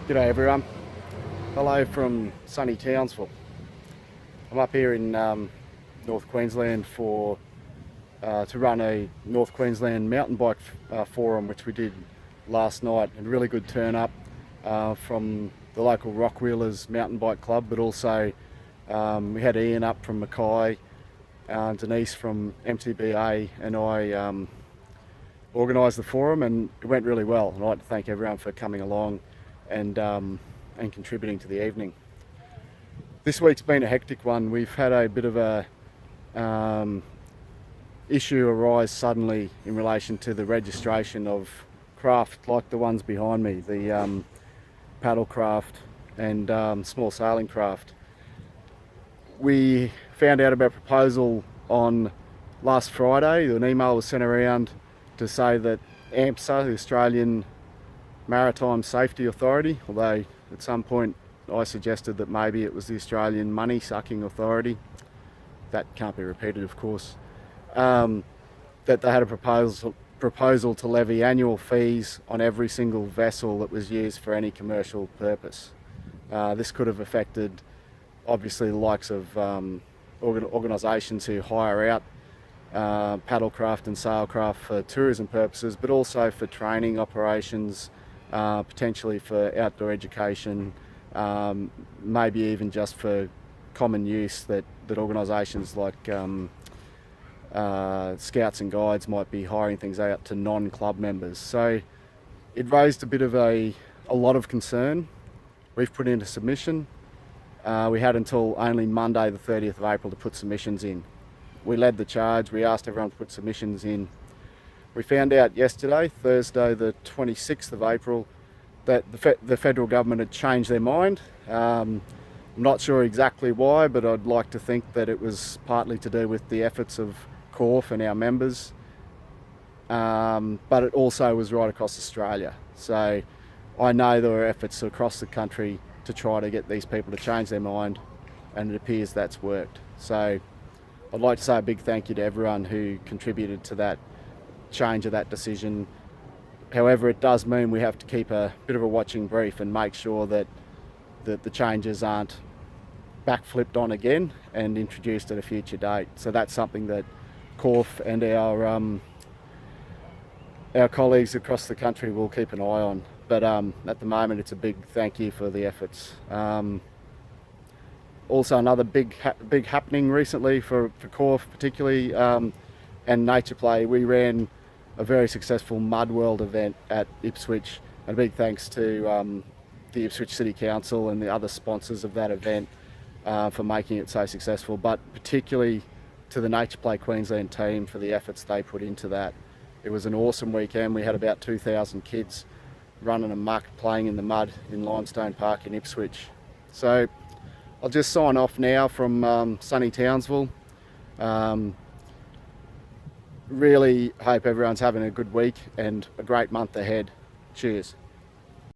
G'day everyone. Hello from sunny Townsville. I'm up here in North Queensland to run a North Queensland mountain bike forum, which we did last night. And a really good turn up from the local Rock Wheelers mountain bike club, but also we had Ian up from Mackay, Denise from MTBA, and I organised the forum, and it went really well. And I'd like to thank everyone for coming along and contributing to the evening. This week's been a hectic one. We've had a bit of a issue arise suddenly in relation to the registration of craft like the ones behind me, the paddle craft and small sailing craft. We found out about a proposal on last Friday. An email was sent around to say that AMSA, the Australian Maritime Safety Authority, although at some point I suggested that maybe it was the Australian Money Sucking Authority, that can't be repeated of course, that they had a proposal to levy annual fees on every single vessel that was used for any commercial purpose. This could have affected obviously the likes of organisations who hire out paddlecraft and sailcraft for tourism purposes, but also for training operations, potentially for outdoor education, maybe even just for common use that organisations like Scouts and Guides might be hiring things out to non-club members. So it raised a bit of a lot of concern. We've put in a submission. We had until only Monday the 30th of April to put submissions in. We led the charge. We asked everyone to put submissions in. We found out yesterday, Thursday the 26th of April, that the federal government had changed their mind. I'm not sure exactly why, but I'd like to think that it was partly to do with the efforts of QORF and our members, but it also was right across Australia. So I know there were efforts across the country to try to get these people to change their mind, and it appears that's worked. So I'd like to say a big thank you to everyone who contributed to that change of that decision. However, it does mean we have to keep a bit of a watching brief and make sure that the changes aren't backflipped on again and introduced at a future date. So that's something that QORF and our colleagues across the country will keep an eye on. But at the moment, it's a big thank you for the efforts. Also, another big happening recently for QORF particularly, and Nature Play. We ran a very successful Mud World event at Ipswich. And a big thanks to the Ipswich City Council and the other sponsors of that event for making it so successful, but particularly to the Nature Play Queensland team for the efforts they put into that. It was an awesome weekend. We had about 2,000 kids running amok, playing in the mud in Limestone Park in Ipswich. So I'll just sign off now from sunny Townsville. Really hope everyone's having a good week and a great month ahead. Cheers.